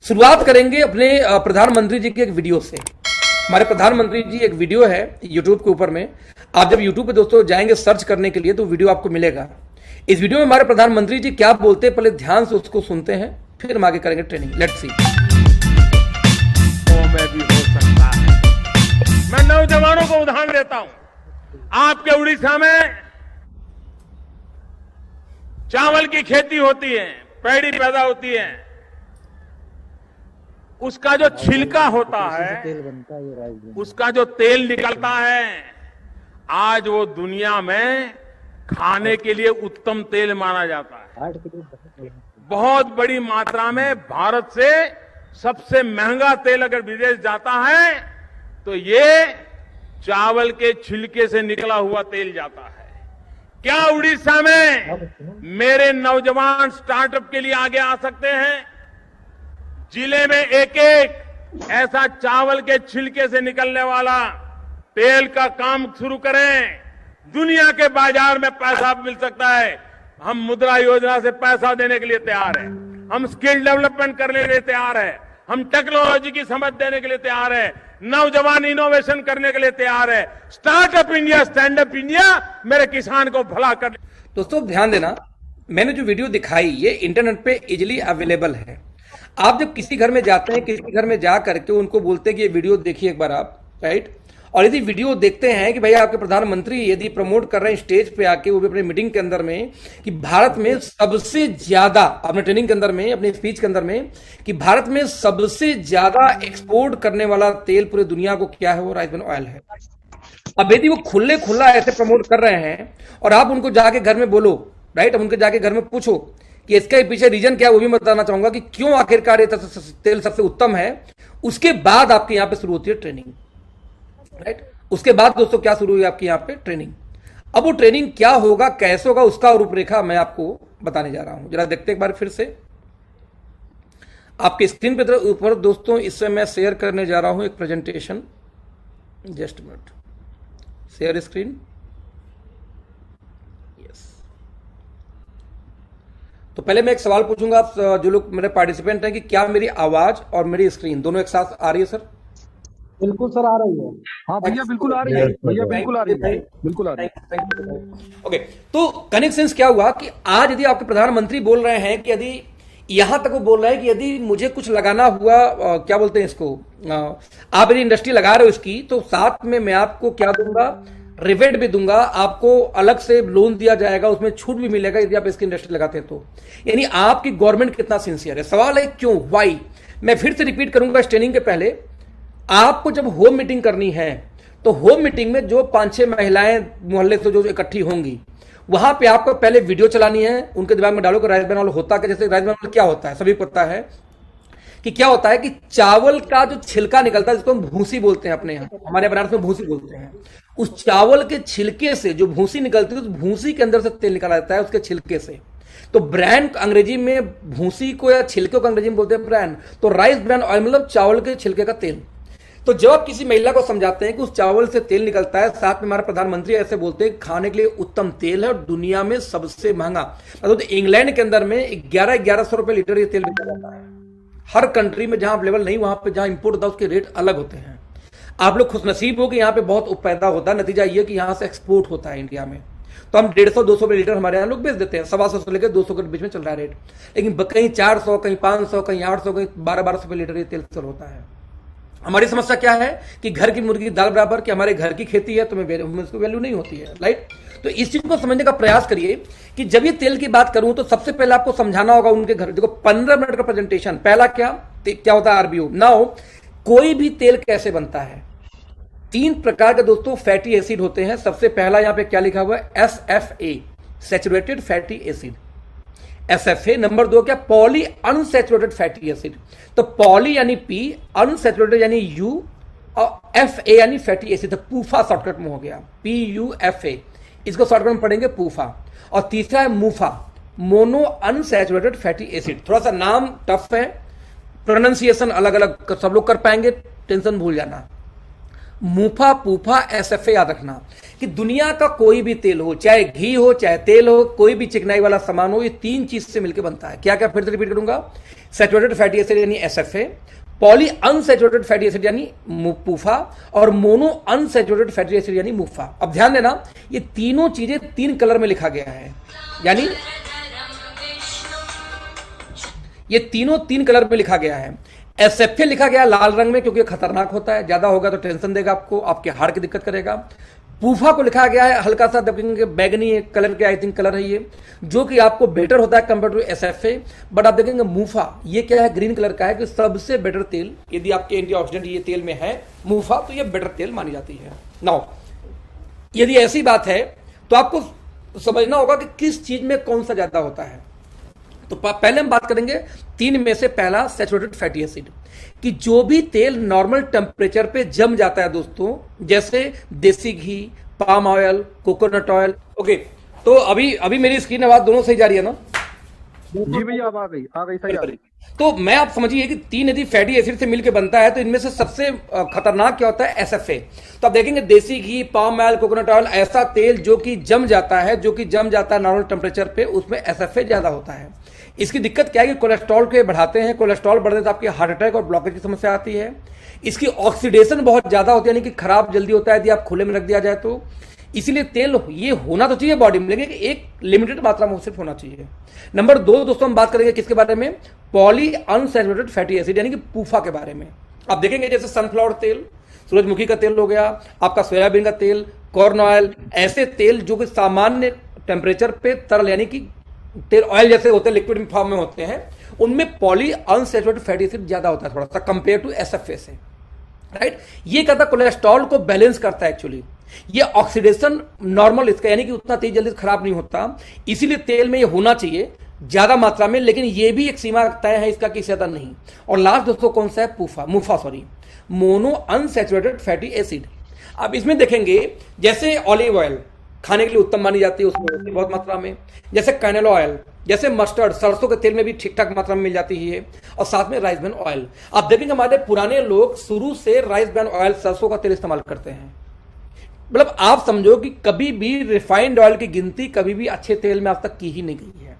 शुरुआत करेंगे अपने प्रधानमंत्री जी के एक वीडियो से। हमारे प्रधानमंत्री जी एक वीडियो है यूट्यूब के ऊपर में। आप जब यूट्यूब पे दोस्तों जाएंगे सर्च करने के लिए तो वीडियो आपको मिलेगा। इस वीडियो में हमारे प्रधानमंत्री जी क्या बोलते हैं, पहले ध्यान से उसको सुनते हैं, फिर हम आगे करेंगे ट्रेनिंग। Let's see. में भी हो सकता है। मैं नौजवानों को उदाहरण देता हूं। आपके उड़ीसा में चावल की खेती होती है, पैड़ी पैदा होती है, उसका जो छिलका होता है, उसका जो तेल निकलता है, आज वो दुनिया में खाने के लिए उत्तम तेल माना जाता है। बहुत बड़ी मात्रा में भारत से सबसे महंगा तेल अगर विदेश जाता है तो ये चावल के छिलके से निकला हुआ तेल जाता है। क्या उड़ीसा में मेरे नौजवान स्टार्टअप के लिए आगे आ सकते हैं? जिले में एक एक ऐसा चावल के छिलके से निकलने वाला तेल का काम शुरू करें। दुनिया के बाजार में पैसा मिल सकता है। हम मुद्रा योजना से पैसा देने के लिए तैयार हैं। हम स्किल डेवलपमेंट करने के लिए तैयार हैं। हम टेक्नोलॉजी की समझ देने के लिए तैयार हैं। नौजवान इनोवेशन करने के लिए तैयार है। Startup India, stand up India मेरे किसान को भला कर। दोस्तों ध्यान देना, मैंने जो वीडियो दिखाई ये इंटरनेट पे इजिली अवेलेबल है। आप जब किसी घर में जाते हैं, किसी घर में जा करके उनको बोलते हैं कि ये वीडियो देखिए एक बार आप, राइट, और यदि वीडियो देखते हैं कि भैया आपके प्रधानमंत्री यदि प्रमोट कर रहे हैं स्टेज पे आके, वो भी अपने मीटिंग के अंदर में, कि भारत में सबसे ज्यादा, अपने ट्रेनिंग के अंदर में, अपने स्पीच के अंदर में, कि भारत में सबसे ज्यादा एक्सपोर्ट करने वाला तेल पूरी दुनिया को क्या है, वो राइस ब्रान ऑयल है। अब यदि वो खुले खुला ऐसे प्रमोट कर रहे हैं और आप उनको जाके घर में बोलो, राइट, अब उनके जाके घर में पूछो कि इसके पीछे रीजन क्या है, वो भी मैं बताना चाहूंगा कि क्यों आखिरकार ये तेल सबसे उत्तम है। उसके बाद आपके यहां पे शुरू होती है ट्रेनिंग, राइट। उसके बाद दोस्तों क्या शुरू हुई आपकी यहां पे ट्रेनिंग। अब वो ट्रेनिंग क्या होगा, कैसे होगा, उसका रूपरेखा मैं आपको बताने जा रहा हूं। जरा देखते एक बार फिर से आपके स्क्रीन पे ऊपर दोस्तों, इससे मैं शेयर करने जा रहा हूं एक presentation. Just minute, share screen. Yes, तो पहले मैं एक सवाल पूछूंगा आप जो लोग मेरे पार्टिसिपेंट हैं कि क्या मेरी आवाज और मेरी स्क्रीन दोनों एक साथ आ रही है सर? बिल्कुल सर, आ रही है। हाँ भैया बिल्कुल आ रही है, भैया बिल्कुल आ रही है, बिल्कुल आ रही है। ओके, तो कनेक्शन क्या हुआ कि आज यदि आपके प्रधानमंत्री बोल रहे हैं कि यदि यहां तक वो बोल रहे हैं कि यदि मुझे कुछ लगाना हुआ, क्या बोलते हैं इसको, आप यदि इंडस्ट्री लगा रहे हो इसकी, तो साथ में मैं आपको क्या दूंगा, रिवेट भी दूंगा, आपको अलग से लोन दिया जाएगा, उसमें छूट भी मिलेगा यदि आप इसकी इंडस्ट्री लगाते हैं तो। यानी आपकी गवर्नमेंट कितना सिंसियर है। सवाल है क्यों, वाई। मैं फिर से रिपीट करूंगा इस ट्रेनिंग के पहले, आपको जब होम मीटिंग करनी है तो होम मीटिंग में जो 5-6 महिलाएं मोहल्ले से जो इकट्ठी होंगी, वहां पे आपको पहले वीडियो चलानी है, उनके दिमाग में डालो कि राइस ब्रान ऑयल होता क्या। जैसे राइस ब्रान ऑयल क्या होता है, सभी को पता है कि क्या होता है, कि चावल का जो छिलका निकलता है, जिसको हम भूसी बोलते हैं, अपने यहाँ हमारे बनारस में भूसी बोलते हैं, उस चावल के छिलके से जो भूसी निकलती है, उस भूसी के अंदर से तेल निकाला जाता है उसके छिलके से। तो ब्रांड अंग्रेजी में भूसी को या छिलके को अंग्रेजी में बोलते हैं ब्रांड। तो राइस ब्रान ऑयल मतलब चावल के छिलके का तेल। तो जब आप किसी महिला को समझाते हैं कि उस चावल से तेल निकलता है, साथ में हमारे प्रधानमंत्री ऐसे बोलते हैं खाने के लिए उत्तम तेल है और दुनिया में सबसे महंगा, मतलब तो इंग्लैंड के अंदर में 1100 रुपए लीटर ये तेल बिका जाता है। हर कंट्री में जहां अवेलेबल नहीं, वहां पे जहां इंपोर्ट होता है उसके रेट अलग होते हैं। आप लोग खुशनसीब हो कि यहाँ पे बहुत पैदा होता है। नतीजा ये कि यहाँ से एक्सपोर्ट होता है इंडिया में। तो हम 150-200 रुपए लीटर हमारे यहाँ लोग बेच देते हैं। 125 से लेकर 200 के बीच में चल रहा है रेट। लेकिन कहीं 400, कहीं 500, कहीं 800, कहीं 1200 रुपए लीटर ये तेल चल होता है। हमारी समस्या क्या है कि घर की मुर्गी दाल बराबर, कि हमारे घर की खेती है तो उसको वैल्यू नहीं होती है, राइट। तो इस चीज को समझने का प्रयास करिए कि जब ये तेल की बात करूं तो सबसे पहले आपको समझाना होगा उनके घर। देखो 15 मिनट का प्रेजेंटेशन। पहला क्या होता है आरबीओ। नाउ कोई भी तेल कैसे बनता है, 3 प्रकार के दोस्तों फैटी एसिड होते हैं। सबसे पहला यहां पे क्या लिखा हुआ है, SFA, saturated fatty acid, SFA। Number 2 क्या, पॉली अनसैचुरेटेड फैटी एसिड। तो पॉली यानी P, अनसैचुरेटेड यानी U, और FA यानी फैटी एसिड। तो पूफा शॉर्टकट में हो गया, PUFA, इसको शॉर्टकट में पढ़ेंगे पूफा। और तीसरा है मूफा, मोनो अनसैचुरेटेड फैटी एसिड। थोड़ा सा नाम टफ है, प्रोनाउंसिएशन अलग अलग सब लोग कर पाएंगे, टेंशन भूल जाना। मूफा, पूफा, एसएफए याद रखना कि दुनिया का कोई भी तेल हो, चाहे घी हो, चाहे तेल हो, कोई भी चिकनाई वाला सामान हो, ये तीन चीज से मिलकर बनता है। क्या क्या, फिर से रिपीट करूंगा। सैचुरेटेड फैटी एसिड यानी SFA, poly unsaturated fatty acid यानी पूफा, और मोनो अनसैचुरेटेड फैटी एसिड यानी मूफा। अब ध्यान देना, ये तीनों चीजें तीन कलर में लिखा गया है, यानी ये तीनों तीन कलर में लिखा गया है। एसएफए लिखा गया लाल रंग में क्योंकि खतरनाक होता है, ज्यादा होगा तो टेंशन देगा आपको, आपके हार्ट की दिक्कत करेगा। पूफा को लिखा गया है हल्का सा देखेंगे बैगनी कलर के, आई थिंक कलर है ये, जो कि आपको बेटर होता है कंपेयर टू एसएफए। बट आप देखेंगे मूफा, ये क्या है, ग्रीन कलर का है, कि सबसे बेटर तेल यदि आपके एंटीऑक्सीडेंट ये तेल में है मूफा, तो ये बेटर तेल मानी जाती है। नाउ यदि ऐसी बात है तो आपको समझना होगा कि किस चीज में कौन सा ज्यादा होता है। तो पहले हम बात करेंगे तीन में से पहला सैचुरेटेड फैटी एसिड, कि जो भी तेल नॉर्मल टेम्परेचर पे जम जाता है दोस्तों, जैसे देसी घी, palm oil, coconut oil. Okay, तो अभी मेरी स्क्रीन आवाज दोनों सही जा रही है ना? जी भैया, अब आ गई सही आ रही। तो मैं आप समझिए कि तीन यदि फैटी एसिड से मिलकर बनता है तो इनमें से सबसे खतरनाक क्या होता है, एसएफए। तो आप देखेंगे देसी घी, पाम ऑयल, कोकोनट ऑयल, ऐसा तेल जो कि जम जाता है नॉर्मल टेम्परेचर पे, उसमें एसएफए ज्यादा होता है। इसकी दिक्कत क्या है कि कोलेस्ट्रॉल को बढ़ाते हैं, कोलेस्ट्रॉल बढ़ने से आपकी हार्ट अटैक और ब्लॉकेज की समस्या आती है। इसकी ऑक्सीडेशन बहुत ज्यादा होती है, यानी कि खराब जल्दी होता है यदि आप खुले में रख दिया जाए तो। इसीलिए तेल ये होना तो चाहिए बॉडी में, लेकिन एक लिमिटेड मात्रा में सिर्फ होना चाहिए। नंबर 2 दोस्तों हम बात करेंगे किसके बारे में, पॉली अनसैचुरेटेड फैटी एसिड यानी कि पूफा के बारे में। आप देखेंगे जैसे सनफ्लावर तेल, सूरजमुखी का तेल हो गया, आपका सोयाबीन का तेल, कॉर्न ऑयल, ऐसे तेल जो कि सामान्य टेम्परेचर पे तरल यानी कि तेल ऑयल जैसे होते हैं, लिक्विड फॉर्म में होते हैं, उनमें पॉली अनसैचुरेटेड फैटी एसिड ज्यादा होता है थोड़ा सा कंपेयर टू एसएफए से, राइट। ये कहता कोलेस्ट्रॉल को बैलेंस करता है एक्चुअली। ये ऑक्सीडेशन नॉर्मल इसका, यानी कि उतना तेज जल्दी खराब नहीं होता, इसीलिए तेल में ये होना चाहिए ज्यादा मात्रा में, लेकिन ये भी एक सीमा तय है इसका कि ज्यादा नहीं। और लास्ट दोस्तों कौन सा है, मूफा, मोनो अनसैचुरेटेड फैटी एसिड। अब इसमें देखेंगे जैसे ऑलिव ऑयल खाने के लिए उत्तम मानी जाती है, उसमें बहुत मात्रा में, जैसे कैनेलो ऑयल, जैसे मस्टर्ड, सरसों के तेल में भी ठीक ठाक मात्रा में मिल जाती है, और साथ में राइस ब्रान ऑयल। आप देखेंगे हमारे पुराने लोग शुरू से राइस ब्रान ऑयल, सरसों का तेल इस्तेमाल करते हैं। मतलब आप समझो कि कभी भी रिफाइंड ऑयल की गिनती कभी भी अच्छे तेल में आज तक की ही नहीं गई है।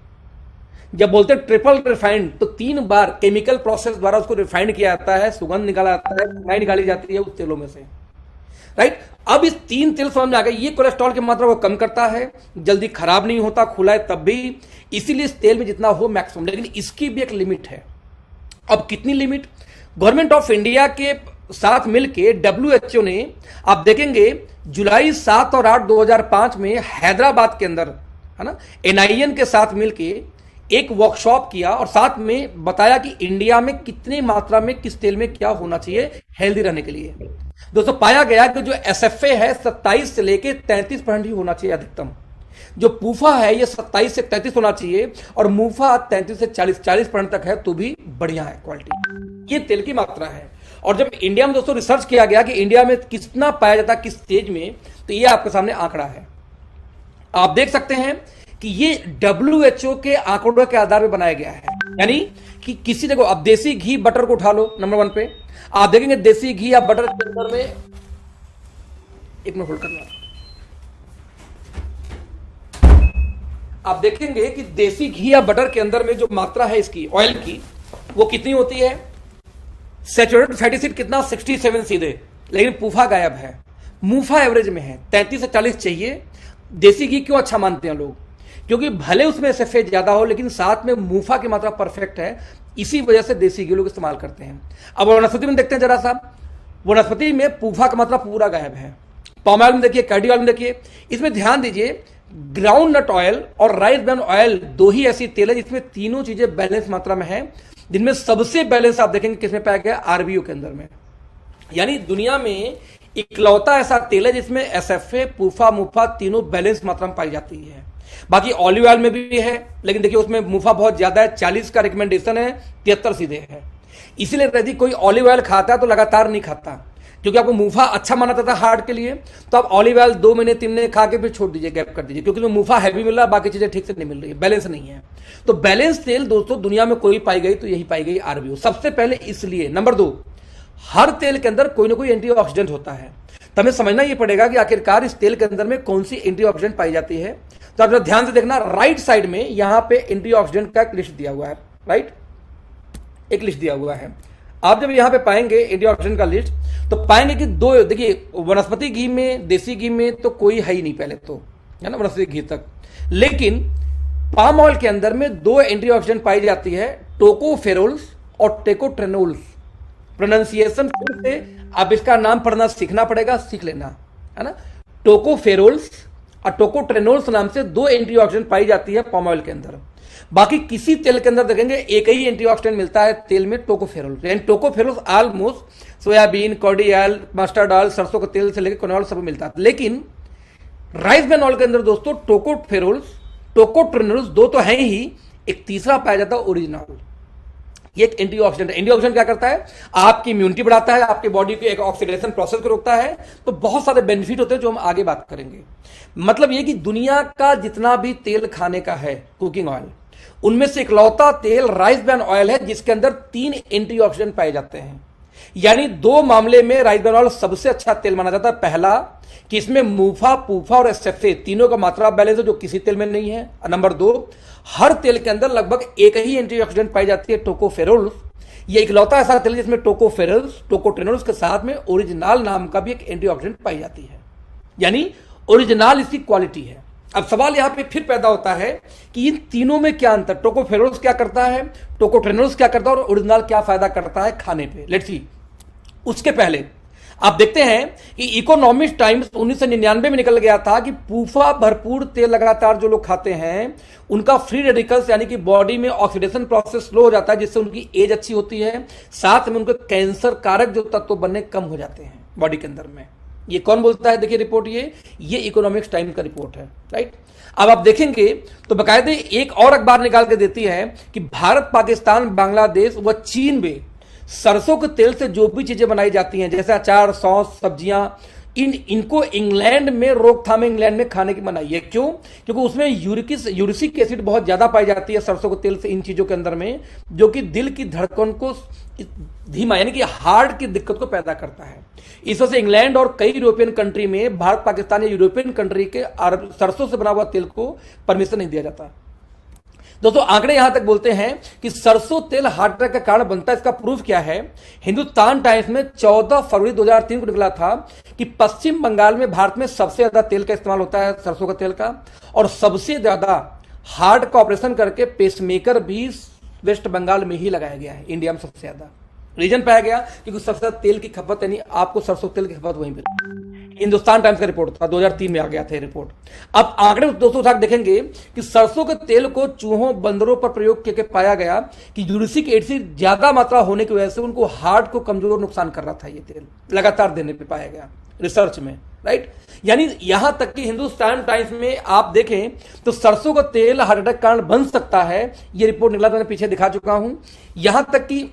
जब बोलते हैं ट्रिपल रिफाइंड, तो 3 बार केमिकल प्रोसेस द्वारा उसको रिफाइंड किया जाता है, सुगंध निकाला जाता है, नहीं निकाली जाती है उस तेलों में से, राइट। अब इस 3 तेल समझ में आ गए, ये कोलेस्ट्रॉल की मात्रा को कम करता है, जल्दी खराब नहीं होता, खुला है तब भी, इसीलिए इस तेल में जितना हो मैक्सिमम, लेकिन इसकी भी एक लिमिट है। अब कितनी लिमिट, गवर्नमेंट ऑफ इंडिया के साथ मिलके WHO ने, आप देखेंगे जुलाई 7 और 8 2005 में हैदराबाद के अंदर, है ना, NIN के साथ मिलके एक वर्कशॉप किया और साथ में बताया कि इंडिया में कितनी मात्रा में किस तेल में क्या होना चाहिए हेल्दी रहने के लिए। दोस्तों पाया गया कि जो एसएफए है 27 से लेके 33% ही होना चाहिए अधिकतम, जो पूफा है ये 27 से 33 होना चाहिए, और मूफा 33 से 40% तक है तो भी बढ़िया है क्वालिटी। ये तेल की मात्रा है। और जब इंडिया में दोस्तों रिसर्च किया गया कि इंडिया में कितना पाया जाता है किस स्टेज में, तो ये आपके सामने आंकड़ा है, आप देख सकते हैं कि ये WHO के आंकड़ों के आधार पर बनाया गया है। यानी कि किसी देखो, अब देसी घी बटर को उठा लो नंबर 1 पे, आप देखेंगे देसी घी या बटर के अंदर में, एक मिनट होल्ड करना, आप देखेंगे कि देसी घी या बटर के अंदर में जो मात्रा है इसकी ऑयल की, वो कितनी होती है, सैचुरेटेड फैटी एसिड कितना 67 सीधे, लेकिन पूफा गायब है। मूफा एवरेज में है 33 से 40 चाहिए। देसी घी क्यों अच्छा मानते हैं लोग, क्योंकि भले उसमें एसएफए ज्यादा हो लेकिन साथ में मूफा की मात्रा परफेक्ट है, इसी वजह से देसी घी लोग इस्तेमाल करते हैं। अब वनस्पति में देखते हैं जरा सा, वनस्पति में पूफा का मात्रा पूरा गायब है। पाम ऑयल में देखिए, कैडी ऑयल में देखिए, इसमें ध्यान दीजिए ग्राउंड नट ऑयल और राइस ब्रान ऑयल 2 ही ऐसी तेल है जिसमें तीनों चीजें बैलेंस मात्रा में है, जिनमें सबसे बैलेंस आप देखेंगे किसमें पाया गया, आरबीओ के अंदर में। यानी दुनिया में इकलौता ऐसा तेल है जिसमें एसएफए, पूफा, मूफा तीनों बैलेंस मात्रा में पाई जाती है। बाकी ऑलिव ऑयल में भी है, लेकिन देखिए उसमें मूफा बहुत ज्यादा है, 40 का रिकमेंडेशन है, 73 सीधे है। इसीलिए यदि कोई ऑलिव ऑयल खाता है तो लगातार नहीं खाता, क्योंकि आपको मूफा अच्छा माना जाता है हार्ट के लिए, तो आप ऑलिव ऑयल 2 महीने 3 महीने खा के फिर छोड़ दीजिए, गैप कर दीजिए, क्योंकि उसमें मूफा हैवी मिल रहा है, बाकी चीजें ठीक से नहीं मिल रही है, बैलेंस नहीं है। तो बैलेंस तेल दोस्तों दुनिया में कोई पाई गई तो यही पाई गई आरबीओ सबसे पहले। इसलिए नंबर 2, हर तेल के अंदर कोई ना कोई एंटीऑक्सीडेंट होता है। तो हमें समझना ये पड़ेगा कि आखिरकार इस तेल के अंदर में कौन सी एंटीऑक्सीडेंट पाई जाती है। तो आप जरा ध्यान से देखना, राइट साइड में यहां पे एंटीऑक्सीडेंट का एक लिस्ट दिया हुआ है, राइट, एक लिस्ट दिया हुआ है। आप जब यहां पे पाएंगे एंटीऑक्सीडेंट का लिस्ट, तो पाएंगे कि दो, देखिए वनस्पति घी में, देसी घी में तो कोई है ही नहीं पहले तो, है ना, वनस्पति घी तक। लेकिन पाम ऑयल के अंदर में दो एंटीऑक्सीडेंट पाई जाती है, टोकोफेरोल्स और टेकोट्रेनोल्स। प्रोनाउंसिएशन फिर से आप इसका नाम पढ़ना सीखना पड़ेगा, सीख लेना, है ना। टोकोफेरोल्स और टोकोट्रेनोल्स नाम से दो एंटीऑक्सीडेंट पाई जाती है पाम ऑयल के अंदर। बाकी किसी तेल के अंदर देखेंगे एक ही एंटीऑक्सीडेंट मिलता है तेल में, टोकोफेरोल। यानी tocopherol almost soybean, cordial, mustard oil, सरसों के तेल से लेकर कोनॉल सब मिलता है। लेकिन राइस ब्रान ऑयल के अंदर दोस्तों टोकोफेरोल्स, टोकोट्रेनोल्स दो तो हैं ही, एक तीसरा पाया जाता है ओरिजिनॉल। ये एक एंटीऑक्सीडेंट है। एंटीऑक्सीडेंट क्या करता है, आपकी इम्यूनिटी बढ़ाता है, आपकी बॉडी के एक ऑक्सीडेशन प्रोसेस को रोकता है। तो बहुत सारे बेनिफिट होते हैं जो हम आगे बात करेंगे। मतलब ये कि दुनिया का जितना भी तेल खाने का है, कुकिंग ऑयल, उनमें से इकलौता तेल राइस ब्रान ऑयल है जिसके अंदर 3 एंटीऑक्सीडेंट पाए जाते हैं। यानी 2 मामले में राइस ब्रान ऑयल सबसे अच्छा तेल माना जाता है। पहला कि इसमें मूफा, पूफा और एसएफए तीनों का मात्रा बैलेंस है जो किसी तेल में नहीं है। नंबर 2, हर तेल के अंदर लगभग एक ही एंटीऑक्सीडेंट पाई जाती है, टोकोफेरोल्स। ये इकलौता ऐसा तेल जिसमें टोकोफेरोल्स, टोकोट्रेनोल्स के साथ में ओरिजिनल नाम का भी एक एंटीऑक्सीडेंट पाई जाती है। यानी ओरिजिनल इसकी क्वालिटी है। अब सवाल यहां पे फिर पैदा होता है कि इन तीनों में क्या अंतर, टोकोफेरोल्स क्या करता है, टोकोट्रेनोल्स क्या करता है और ओरिजिनल क्या फायदा करता है खाने पे। Let's see. उसके पहले आप देखते हैं कि इकोनॉमिक्स टाइम्स 1999 में निकल गया था कि पूफा भरपूर तेल लगातार जो लोग खाते हैं उनका फ्री रेडिकल्स यानी कि बॉडी में ऑक्सीडेशन प्रोसेस स्लो हो जाता है, जिससे उनकी एज अच्छी होती है, साथ में उनके कैंसर कारक जो तत्व बनने कम हो जाते हैं बॉडी के अंदर में। ये कौन बोलता है, देखिए रिपोर्ट, ये इकोनॉमिक्स टाइम का रिपोर्ट है, राइट। अब आप देखेंगे तो बकायदे एक और अखबार निकाल के देती है कि भारत, पाकिस्तान, बांग्लादेश व चीन में सरसों के तेल से जो भी चीजें बनाई जाती हैं जैसे अचार, सॉस, सब्जियां, इनको इंग्लैंड में रोकथाम, इंग्लैंड में खाने की मनाही है। क्यों? क्योंकि उसमें यूरिक एसिड बहुत ज्यादा पाई जाती है सरसों के तेल से, इन चीजों के अंदर में, जो कि दिल की धड़कन को धीमा यानी कि हार्ट की दिक्कत को पैदा करता है। इस वजह से इंग्लैंड और कई यूरोपियन कंट्री में भारत, पाकिस्तान या यूरोपियन कंट्री के सरसों से बना हुआ तेल को परमिशन नहीं दिया जाता। दोस्तों आंकड़े यहां तक बोलते हैं कि सरसों तेल हार्ट अटैक का कारण बनता है। इसका प्रूफ क्या है, हिंदुस्तान टाइम्स में 14 फरवरी 2003 को निकला था कि पश्चिम बंगाल में भारत में सबसे ज्यादा तेल का इस्तेमाल होता है, सरसों का तेल का, और सबसे ज्यादा हार्ट का ऑपरेशन करके पेसमेकर भी वेस्ट बंगाल में ही लगाया गया है, इंडिया में सबसे ज्यादा। रीजन पाया गया क्योंकि सबसे ज्यादा तेल की खपत, यानी आपको सरसों तेल की खपत वहीं पर। हिंदुस्तान टाइम्स का रिपोर्ट था, 2003 में आ गया था रिपोर्ट। अब आंकड़े दोस्तों उठा देखेंगे कि सरसों के तेल को चूहों, बंदरों पर प्रयोग करके पाया गया कि यूरिक एसिड ज्यादा मात्रा होने की वजह से उनको हार्ट को कमजोर नुकसान कर रहा था। ये तेल लगातार देने पर पाया गया रिसर्च में, राइट। यानी यहां तक कि हिंदुस्तान टाइम्स में आप देखें तो सरसों का तेल हार्ट अटैक कारण बन सकता है, यह रिपोर्ट निकला था, मैं पीछे दिखा चुका हूं। यहां तक कि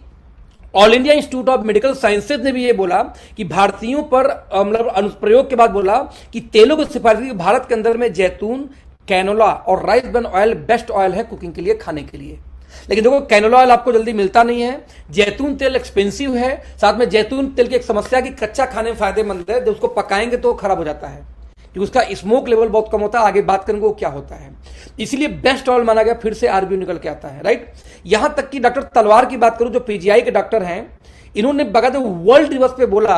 all India institute of medical sciences ने भी ये बोला कि भारतीयों पर मतलब अनुप्रयोग के बाद बोला कि तेलों की सिफारिश की भारत के अंदर में जैतून, कैनोला और rice bran oil best oil है कुकिंग के लिए, खाने के लिए। लेकिन देखो कैनोला ऑयल आपको जल्दी मिलता नहीं है, जैतून तेल एक्सपेंसिव है, साथ में जैतून तेल की एक समस्या कि कच्चा खाने में फायदेमंद है, जब उसको पकाएंगे तो खराब हो जाता है क्योंकि उसका स्मोक लेवल बहुत कम होता है। आगे बात करेंगे वो क्या होता है, इसलिए बेस्ट ऑयल माना गया, फिर से आरबीओ निकल के आता है, राइट। यहां तक कि डॉक्टर तलवार की बात करूं जो पीजीआई के डॉक्टर हैं, इन्होंने बकायदे वर्ल्ड दिवस पे बोला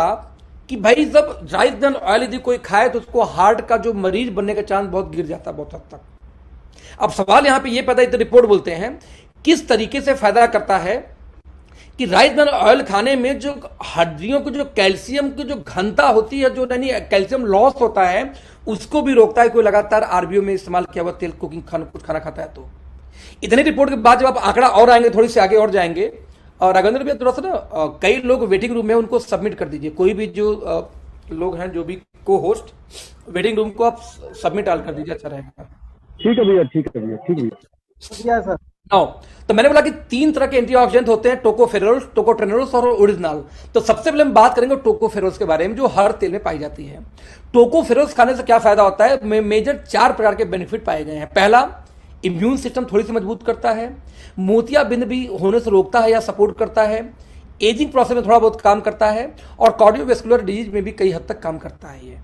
कि भाई जब राइस ब्रान ऑयल यदि कोई खाए तो उसको हार्ट का जो मरीज बनने का चांस बहुत गिर जाता है, बहुत हद तक। अब सवाल यहां पे ये पैदा, तो रिपोर्ट बोलते हैं किस तरीके से फायदा करता है कि राइस ब्रान ऑयल खाने में जो हड्डियों को जो कैल्शियम की जो घनता होती है, जो यानी कैल्शियम लॉस होता है, उसको भी रोकता है। कोई लगातार आरबीओ में इस्तेमाल किया हुआ तेल कुकिंग कुछ खाना खाता है तो। इतनी रिपोर्ट के बाद जब आप आंकड़ा और आएंगे, थोड़ी सी आगे और जाएंगे, और राघवेंद्र भैया थोड़ा सा ना कई लोग वेटिंग रूम में, उनको सबमिट कर दीजिए। कोई भी जो लोग हैं, जो भी को होस्ट वेटिंग रूम को आप सबमिट डाल कर दीजिए, अच्छा रहेगा। ठीक है भैया, ठीक है भैया, ठीक है भैया सर। तो मैंने बोला कि 3 तरह के एंटीऑक्सीडेंट होते हैं, टोकोफेरोल्स, टोकोट्रेनोल्स और ओरिजिनल। तो सबसे पहले हम बात करेंगे टोकोफेरोल्स के बारे में, जो हर तेल में पाई जाती है। टोकोफेरोल्स खाने से क्या फायदा होता है, मेजर 4 प्रकार के बेनिफिट पाए गए हैं। पहला, इम्यून सिस्टम थोड़ी सी मजबूत करता है, मोतियाबिंद भी होने से रोकता है या सपोर्ट करता है, एजिंग प्रोसेस में थोड़ा बहुत काम करता है और कार्डियोवैस्कुलर डिजीज में भी कई हद तक काम करता है। ये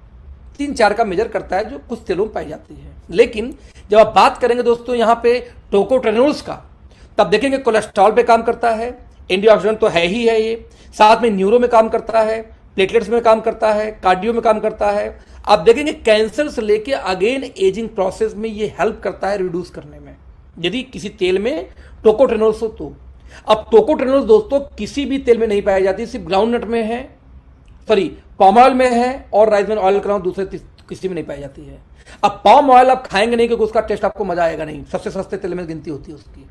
3-4 का मेजर करता है जो कुछ तेलों में पाई जाती है। लेकिन जब आप बात करेंगे दोस्तों यहाँ पे टोकोट्रेनोल्स का, तब देखेंगे कोलेस्ट्रॉल पे काम करता है, एंटीऑक्सीडेंट तो है ही है ये, साथ में न्यूरो में काम करता है, प्लेटलेट्स में काम करता है, कार्डियो में काम करता है। आप देखेंगे कैंसर से लेके अगेन एजिंग प्रोसेस में ये हेल्प करता है रिड्यूस करने में, यदि किसी तेल में टोकोट्रेनोल्स हो तो। अब टोकोट्रेनोल्स दोस्तों किसी भी तेल में नहीं पाई जाती, सिर्फ ग्राउंडनट में है, सॉरी पाम ऑयल में है, और राइस ब्रान ऑयल कराओ दूसरे किसी में नहीं पाई जाती है। अब पाम ऑयल आप खाएंगे नहीं क्योंकि उसका टेस्ट आपको मजा आएगा नहीं, सबसे सस्ते तेल में गिनती होती है उसकी।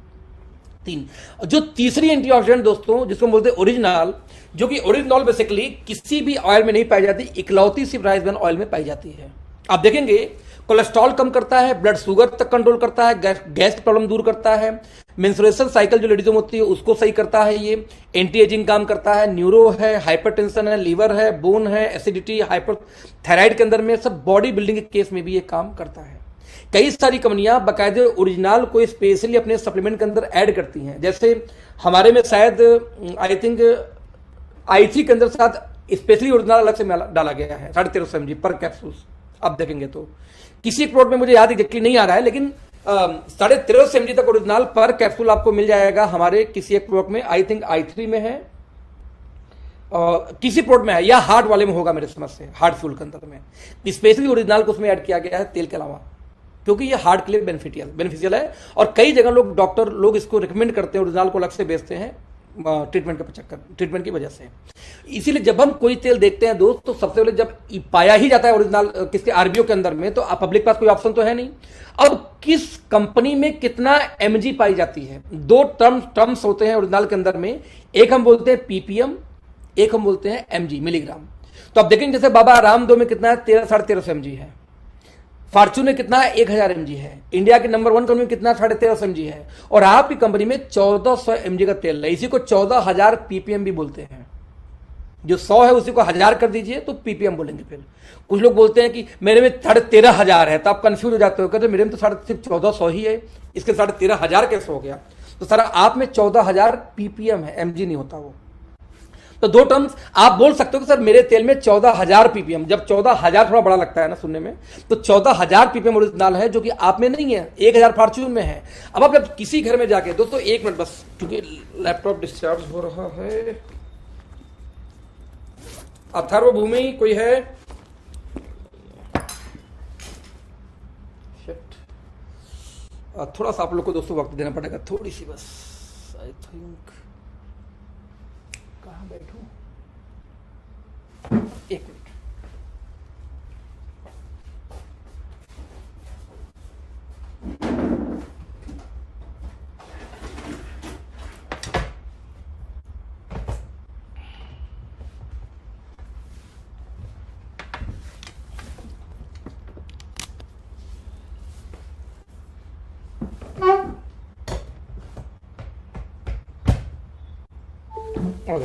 3 जो तीसरी एंटीऑक्सीडेंट दोस्तों जिसको बोलते हैं ओरिजिनल, जो कि ओरिजिनल बेसिकली किसी भी ऑयल में नहीं पाई जाती, इकलौती सिर्फ राइस ब्रान ऑयल में पाई जाती है। आप देखेंगे कोलेस्ट्रॉल कम करता है, ब्लड शुगर तक कंट्रोल करता है, गैस प्रॉब्लम दूर करता है, मेंस्ट्रुएशन साइकिल जो लेडीजों में होती है उसको सही करता है, ये एंटी एजिंग काम करता है, न्यूरो है, हाइपरटेंशन है, लीवर है, बोन है, एसिडिटी, हाइपर थायराइड के अंदर में सब बॉडी बिल्डिंग के केस में भी ये काम करता है। कई सारी कंपनियां बाकायदे ओरिजिनल को स्पेशली अपने सप्लीमेंट के अंदर ऐड करती हैं, जैसे हमारे में शायद आई थिंक i3 के अंदर साथ स्पेशली ओरिजिनल अलग से डाला गया है 1350 mg पर कैप्सूल। आप देखेंगे तो किसी एक प्रोडक्ट में मुझे याद एग्जैक्टली नहीं आ रहा है, लेकिन 1350 mg तक ओरिजिनल पर कैप्सूल आपको मिल जाएगा हमारे किसी एक प्रोडक्ट में, आई थिंक i3 में है, किसी प्रोडक्ट में है, या हार्ट वाले में होगा मेरे समझ से, हार्ट फ्यूल के अंदर में स्पेशली ओरिजिनल को उसमें ऐड किया गया है तेल के अलावा, क्योंकि ये हार्ट के लिए बेनिफिशियल है। और कई जगह लोग डॉक्टर लोग इसको रिकमेंड करते हैं, ओरिजिनल को अलग से बेचते हैं ट्रीटमेंट की वजह से। इसीलिए जब हम कोई तेल देखते हैं दोस्त, तो सबसे पहले जब पाया ही जाता है ओरिजिनल किसके आरबीओ के अंदर में, तो पब्लिक पास कोई ऑप्शन तो है नहीं। अब किस कंपनी में कितना एमजी पाई जाती है, 2 टर्म्स होते हैं ओरिजिनल के अंदर में, एक हम बोलते हैं पीपीएम, एक हम बोलते हैं एमजी मिलीग्राम। तो आप देखेंगे जैसे बाबा रामदेव में कितना है, 1300-1350 एमजी है, फॉर्च्यून में कितना है, 1000 mg है, इंडिया के नंबर 1 कंपनी में कितना 1350 mg है, और आपकी कंपनी में 1400 mg का तेल है। इसी को 14000 ppm भी बोलते हैं। जो 100 है उसी को 1000 कर दीजिए तो ppm बोलेंगे। फिर कुछ लोग बोलते हैं कि मेरे में 13,500 है, तो आप कंफ्यूज हो जाते हो, कहते मेरे में तो सिर्फ 1400 ही है, इसके 13,500 कैसे हो गया? तो सर आप में 14,000 ppm है, mg नहीं होता वो। तो 2 टर्म्स आप बोल सकते हो कि सर मेरे तेल में 14,000 ppm, जब 14,000 थोड़ा बड़ा लगता है ना सुनने में, तो 14,000 ppm ओरिजिनल है, जो कि आप में नहीं है, 1000 फॉर्च्यून में है। अब आप जब किसी घर में जाके, दोस्तों 1 मिनट बस, क्योंकि लैपटॉप डिस्चार्ज हो रहा है। अथर्वभूमि कोई है? थोड़ा सा आप लोग को दोस्तों वक्त देना पड़ेगा, थोड़ी सी बस। आई थिंक कहाँ बैठूं, 1 मिनट।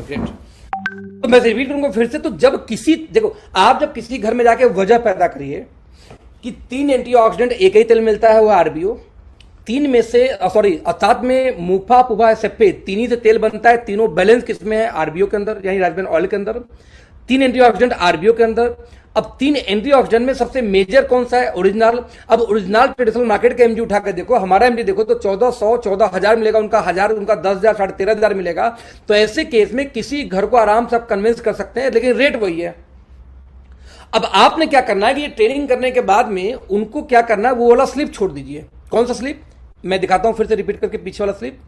ग्रेट। तो मैं रिपीट करूंगा फिर से, तो जब किसी, देखो आप जब किसी घर में जाके वजह पैदा करिए कि 3 एंटीऑक्सीडेंट एक ही तेल मिलता है, वो आरबीओ, 3 में से सॉरी साथ में मुफा पुफा सेप्पे, 3 ही से तेल बनता है, तीनों बैलेंस किसमें है? आरबीओ के अंदर, यानी राइस ब्रान ऑयल के अंदर। 3 एंटीऑक्सीडेंट आरबीओ के अंदर। अब 3 एंटीऑक्सीडेंट में सबसे मेजर कौन सा है? ओरिजिनल। अब ओरिजिनल ट्रेडिशनल मार्केट का एमजी उठा के देखो, हमारा एमजी देखो तो 1400 14,000 मिलेगा, उनका 1000, उनका 10,000 13,500 मिलेगा। तो ऐसे केस में किसी घर को आराम से आप कन्विंस कर सकते हैं, लेकिन रेट वही है। अब आपने क्या करना है कि ये ट्रेनिंग करने के बाद में उनको क्या करना है, वो वाला स्लिप छोड़ दीजिए। कौन सा स्लिप? मैं दिखाता हूं फिर से रिपीट करके, पीछे वाला स्लिप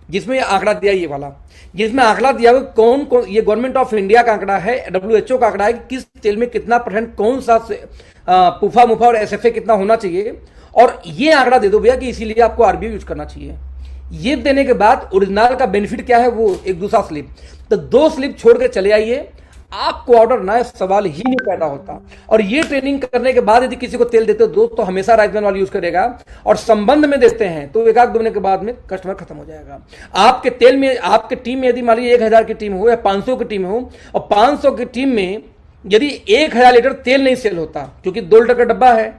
जिसमें आंकड़ा दिया, ये वाला जिसमें आंकड़ा दिया हुआ कौन, ये गवर्नमेंट ऑफ इंडिया का आंकड़ा है, WHO का आंकड़ा है कि किस तेल में कितना % कौन सा पुफा मुफा और SFA कितना होना चाहिए, और ये आंकड़ा दे दो भैया कि इसीलिए आपको आरबीओ यूज करना चाहिए। ये देने के बाद ओरिजिनल का बेनिफिट क्या है, वो एक दूसरा स्लिप। तो 2 स्लिप छोड़ के चले आइए, आपको ऑर्डर ना सवाल ही नहीं पैदा होता। और ये ट्रेनिंग करने के बाद यदि किसी को तेल देते हो दोस्त, तो हमेशा राइस ब्रान ऑयल यूज करेगा, और संबंध में देते हैं तो 1-2 महीने के बाद में कस्टमर खत्म हो जाएगा। आपके तेल में, आपके टीम में यदि मान लीजिए 1000 की टीम हो या 500 की टीम हो, और 500 की टीम में यदि 1000 लीटर तेल नहीं सेल होता, क्योंकि 2 लीटर का डब्बा है,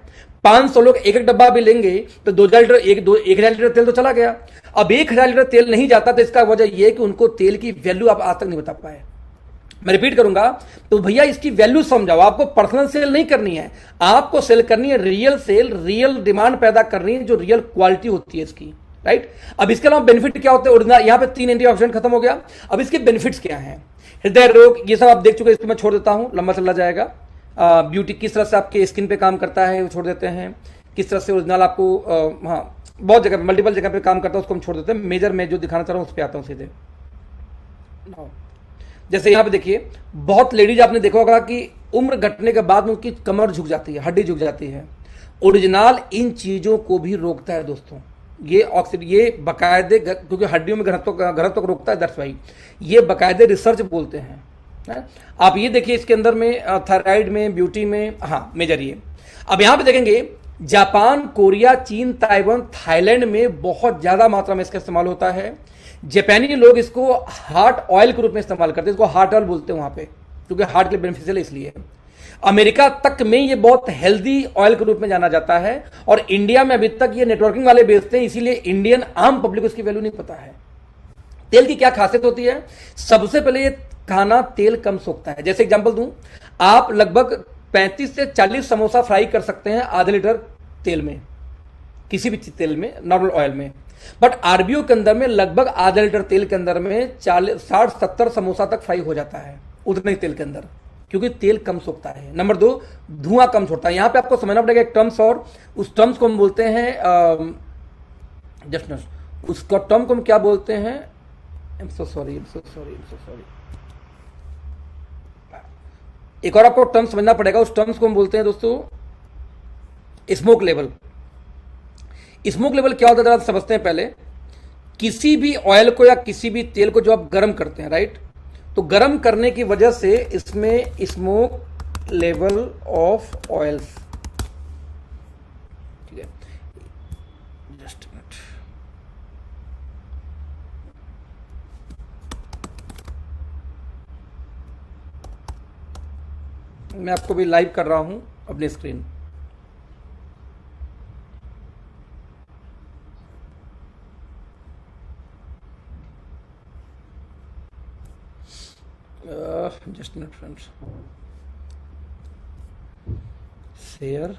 500 लोग 1-1 डब्बा भी लेंगे तो 2000 लीटर 1000 लीटर तेल तो चला गया। अब 1,000 लीटर तेल नहीं जाता, तो इसका वजह यह है कि उनको तेल की वैल्यू आप आज तक नहीं बता पाए। मैं रिपीट करूंगा, तो भैया इसकी वैल्यू समझाओ। आपको पर्सनल सेल नहीं करनी है, आपको सेल करनी है रियल सेल, रियल डिमांड पैदा करनी है, जो रियल क्वालिटी होती है इसकी, राइट। अब इसके अलावा बेनिफिट क्या होते हैं ओरिजिनल, यहां पे 3 एंटीऑक्सीडेंट खत्म हो गया। अब इसके बेनिफिट्स क्या हैं? हृदय रोग, ये सब आप देख चुके हैं, इसको मैं छोड़ देता हूं, लंबा चला जाएगा। ब्यूटी किस तरह से आपके स्किन पे काम करता है वो छोड़ देते हैं। किस तरह से ओरिजिनल आपको हाँ बहुत जगह पे, मल्टीपल जगह पे काम करता है, उसको हम छोड़ देते हैं। मेजर में जो दिखाना चाह रहा हूं उस पर आता हूं सीधे। जैसे यहां पे देखिए, बहुत लेडीज आपने देखा होगा कि उम्र घटने के बाद में उनकी कमर झुक जाती है, हड्डी झुक जाती है। ओरिजिनल इन चीजों को भी रोकता है दोस्तों। ये ऑक्सीजन, ये बाकायदे, क्योंकि हड्डियों में घनत्व को रोकता है, दैट्स वाई ये बाकायदे रिसर्च बोलते हैं। आप ये देखिए, इसके अंदर में थायराइड में, ब्यूटी में, हाँ मेजर ये। अब यहां पे देखेंगे, जापान, कोरिया, चीन, ताइवान, थाईलैंड में बहुत ज्यादा मात्रा में इसका इस्तेमाल होता है। जापानी लोग इसको हार्ट ऑयल के रूप में इस्तेमाल करते हैं, इसको हार्ट ऑयल बोलते हैं वहां पे, क्योंकि हार्ट के लिए बेनिफिशियल इसलिए। अमेरिका तक में ये बहुत हेल्दी ऑयल के रूप में जाना जाता है, और इंडिया में अभी तक ये नेटवर्किंग वाले बेचते हैं, इसीलिए इंडियन आम पब्लिक को इसकी वैल्यू नहीं पता है। तेल की क्या खासियत होती है? सबसे पहले ये खाना तेल कम सोखता है। जैसे एग्जांपल दूं, आप लगभग 35 से 40 समोसा फ्राई कर सकते हैं आधे लीटर तेल में, किसी भी तेल में, नॉर्मल ऑयल में। बट आरबीओ के अंदर में लगभग आधे लीटर तेल के अंदर में 60-70 समोसा तक फ्राई हो जाता है उतने ही तेल के अंदर, क्योंकि तेल कम सोखता है। नंबर 2, धुआं कम छोड़ता है। यहां पे आपको समझना पड़ेगा एक टर्म्स, और उस टर्म्स को हम बोलते हैं जस्ट उसको टर्म को हम क्या बोलते हैं? I'm so sorry. एक और आपको टर्म समझना पड़ेगा, उस टर्म्स को हम बोलते हैं दोस्तों स्मोक लेवल। स्मोक लेवल क्या होता है जरा समझते हैं पहले। किसी भी ऑयल को या किसी भी तेल को जो आप गर्म करते हैं, राइट, तो गर्म करने की वजह से इसमें स्मोक लेवल ऑफ ऑयल्स, ठीक है, जस्ट मिनट, मैं आपको भी लाइव कर रहा हूं अपनी screen. just a minute friends, share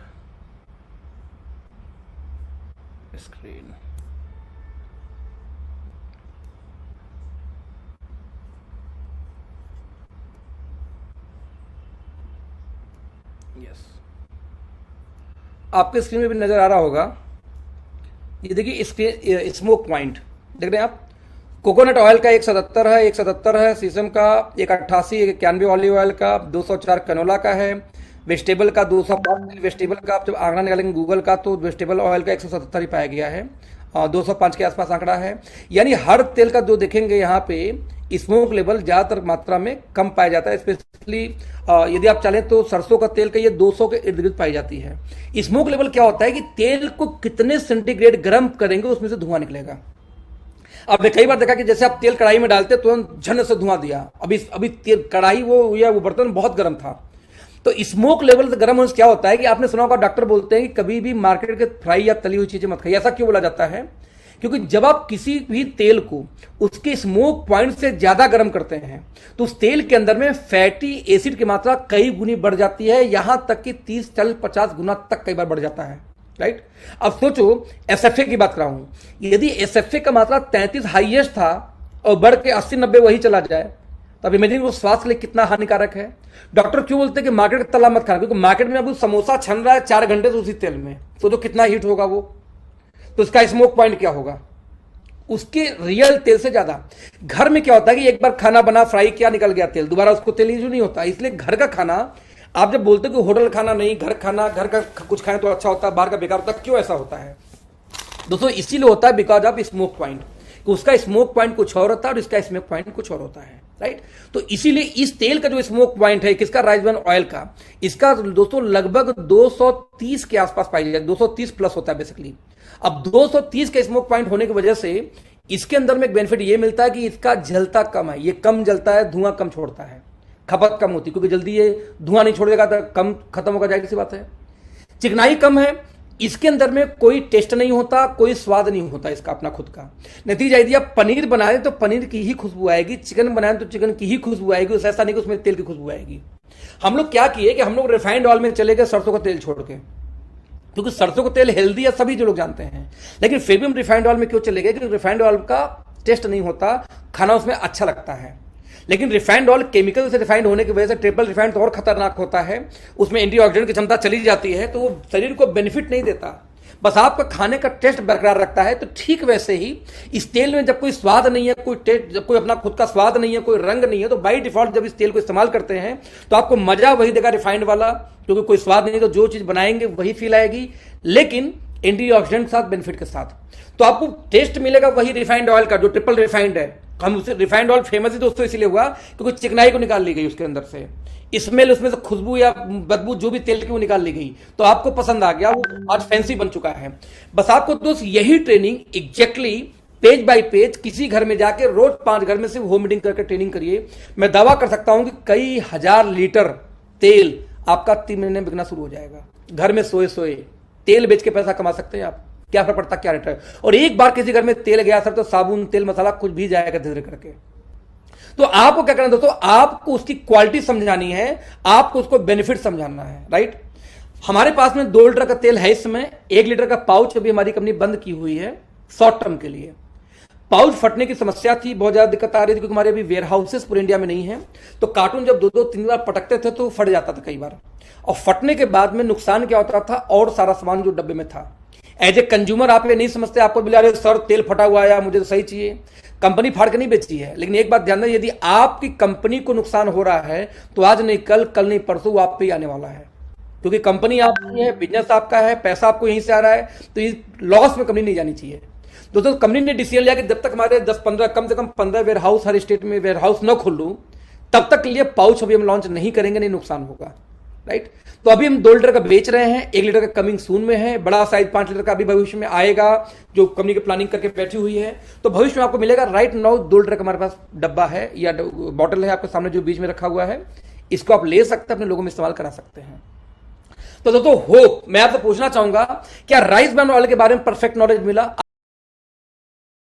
screen। Yes, आपके स्क्रीन में भी नजर आ रहा होगा। ये देखिए स्मोक पॉइंट देख रहे हैं आप। कोकोनट ऑयल का 177 है, सीसम का 188, 91 ऑलिव ऑयल का, 204 कनोला का है, वेजिटेबल का 205, वेजिटेबल का आप जब आंकड़ा निकालेंगे गूगल का तो वेजिटेबल ऑयल का 177 ही पाया गया है, 205 के आसपास आंकड़ा है। यानी हर तेल का जो देखेंगे यहाँ पे स्मोक लेवल ज्यादातर मात्रा में कम पाया जाता है। स्पेशली यदि आप चाहें तो सरसों का तेल का ये 200 के इर्द गिर्द पाई जाती है। स्मोक लेवल क्या होता है कि तेल को कितने सेंटीग्रेड गर्म करेंगे उसमें से धुआं निकलेगा। अब कई बार देखा कि जैसे आप तेल कढ़ाई में डालते तुरंत झन से धुआं दिया, अभी तेल कढ़ाई वो बर्तन बहुत गर्म था, तो स्मोक लेवल गर्म होने से क्या होता है कि आपने सुना होगा डॉक्टर बोलते हैं कि कभी भी मार्केट के फ्राई या तली हुई चीजें मत खाइए। ऐसा क्यों बोला जाता है? क्योंकि जब आप किसी भी तेल को उसके स्मोक पॉइंट से ज्यादा गर्म करते हैं तो उस तेल के अंदर में फैटी एसिड की मात्रा कई गुनी बढ़ जाती है, यहां तक कि 30, 40, 50 गुना तक कई बार बढ़ जाता है, राइट। अब सोचो एसएफए की बात कर रहा हूं, यदि एसएफए का मात्रा 33 हाईएस्ट था और बढ़ के 80-90 वही चला जाए तो अब इमेजिन वो स्वास्थ्य के लिए कितना हानिकारक है। डॉक्टर क्यों बोलते हैं कि मार्केट का तला मत खाना, क्योंकि मार्केट में अब समोसा छन रहा है 4 घंटे से उसी तेल में, सोचो कितना हीट होगा वो, तो इसका स्मोक पॉइंट क्या होगा उसके रियल तेल से ज्यादा। घर में क्या होता है कि एक बार खाना बना, फ्राई किया, निकल गया तेल, दोबारा उसको तेल यूज नहीं होता। इसलिए घर का खाना, आप जब बोलते हो कि होटल खाना नहीं, घर खाना, घर का कुछ खाएं तो अच्छा होता है, बाहर का बेकार होता है, क्यों ऐसा होता है दोस्तों? इसीलिए होता है बिकॉज ऑफ स्मोक पॉइंट, उसका स्मोक पॉइंट कुछ और होता है और इसका स्मोक पॉइंट कुछ और होता है, राइट। तो इसीलिए इस तेल का जो स्मोक पॉइंट है किसका, राइस ब्रान ऑयल का, इसका दोस्तों लगभग 230 के आसपास पाई जाए, 230 प्लस होता है बेसिकली। अब 230 का स्मोक पॉइंट होने की वजह से इसके अंदर में एक बेनिफिट ये मिलता है कि इसका जलता कम है, ये कम जलता है, धुआं कम छोड़ता है, खपत कम होती, क्योंकि जल्दी ये धुआं नहीं छोड़ेगा तो कम खत्म होगा, जाएगी सी बात है। चिकनाई कम है, इसके अंदर में कोई टेस्ट नहीं होता, कोई स्वाद नहीं होता इसका अपना खुद का। नतीजा यदि आप पनीर बनाए तो पनीर की ही खुशबू आएगी, चिकन बनाए तो चिकन की ही खुशबू आएगी, उस ऐसा नहीं कि उसमें तेल की खुशबू आएगी। हम लोग क्या किए कि हम लोग रिफाइंड ऑयल में चले गए सरसों का तेल छोड़ के, क्योंकि सरसों का तेल हेल्दी है सभी जो लोग जानते हैं, लेकिन फिर भी हम रिफाइंड ऑयल में क्यों चले गए? क्योंकि रिफाइंड ऑयल का टेस्ट नहीं होता, खाना उसमें अच्छा लगता है। लेकिन रिफाइंड ऑयल केमिकल से रिफाइंड होने की वजह से ट्रिपल रिफाइंड तो और खतरनाक होता है, उसमें एंटीऑक्सीडेंट की क्षमता चली जाती है, तो वो शरीर को बेनिफिट नहीं देता, बस आपका खाने का टेस्ट बरकरार रखता है। तो ठीक वैसे ही इस तेल में जब कोई स्वाद नहीं है, कोई टेस्ट, जब कोई अपना खुद का स्वाद नहीं है, कोई रंग नहीं है, तो बाई डिफॉल्ट जब इस तेल को इस्तेमाल करते हैं तो आपको मजा वही देगा रिफाइंड वाला, क्योंकि कोई स्वाद नहीं, तो जो चीज बनाएंगे वही फील आएगी, लेकिन एंटीऑक्सीडेंट के साथ, बेनिफिट के साथ। तो आपको टेस्ट मिलेगा वही रिफाइंड ऑयल का जो ट्रिपल रिफाइंड है। हम उसे रिफाइंड ऑयल फेमस ही दोस्तों इसीलिए हुआ क्योंकि चिकनाई को निकाल ली गई उसके अंदर से, स्मेल उसमें से खुशबू या बदबू जो भी तेल की वो निकाल ली गई, तो आपको पसंद आ गया, वो आज फैंसी बन चुका है। बस आपको दोस्त यही training exactly page bye page किसी घर में जाके रोज 5 घर में से होम मीटिंग करके ट्रेनिंग करिए। मैं दावा कर सकता हूं कि कई हजार लीटर तेल आपका 3 महीने में बिकना शुरू हो जाएगा। घर में सोए सोए तेल बेच के पैसा कमा सकते हैं आप, क्या फर्क पड़ता, क्या रेट है। और एक बार किसी घर में तेल गया सर तो साबुन, तेल, मसाला कुछ भी जाएगा धीरे करके। तो आपको क्या करना दोस्तों, आपको उसकी क्वालिटी समझानी है, आपको उसको बेनिफिट समझाना है, राइट। हमारे पास में 2 लीटर का तेल है इस समय, 1 लीटर का पाउच अभी हमारी कंपनी बंद की हुई है शॉर्ट टर्म के लिए। पाउच फटने की समस्या थी, बहुत ज्यादा दिक्कत आ रही थी, क्योंकि हमारे अभी वेयर हाउसेस पूरे इंडिया में नहीं है, तो कार्टून जब 2-3 बार पटकते थे तो फट जाता था कई बार, और फटने के बाद में नुकसान क्या होता था, और सारा सामान जो डब्बे में था, एज ए कंज्यूमर आप ये नहीं समझते, आपको बोला अरे सर तेल फटा हुआ है, मुझे तो सही चाहिए। कंपनी फाड़ के नहीं बेची है, लेकिन एक बात ध्यान दें, यदि आपकी कंपनी को नुकसान हो रहा है तो आज नहीं कल, कल नहीं परसों वो आप पे ही आने वाला है, क्योंकि कंपनी आपकी है, बिजनेस आपका है, पैसा आपको यहीं से आ रहा है, तो इस लॉस में कंपनी नहीं जानी चाहिए। दोस्तों कंपनी ने डिसीजन लिया कि जब तक हमारे 10-15 कम से कम 15 वेयर हाउस हर स्टेट में वेयर हाउस न खोलूं, तब तक के लिए पाउच अभी हम लॉन्च नहीं करेंगे, नहीं नुकसान होगा, राइट। तो अभी हम 2 लीटर का बेच रहे हैं, 1 लीटर का कमिंग सून में है, बड़ा साइज 5 लीटर का अभी भविष्य में आएगा, जो कंपनी की प्लानिंग करके बैठी हुई है, तो भविष्य में आपको मिलेगा। राइट नाउ 2 लीटर का हमारे पास डब्बा है या बॉटल है आपके सामने जो बीच में रखा हुआ है, इसको आप ले सकते हैं, अपने लोगों में इस्तेमाल करा सकते हैं। तो दोस्तों मैं आपसे पूछना चाहूंगा, क्या राइस ब्रान ऑयल के बारे में परफेक्ट नॉलेज मिला?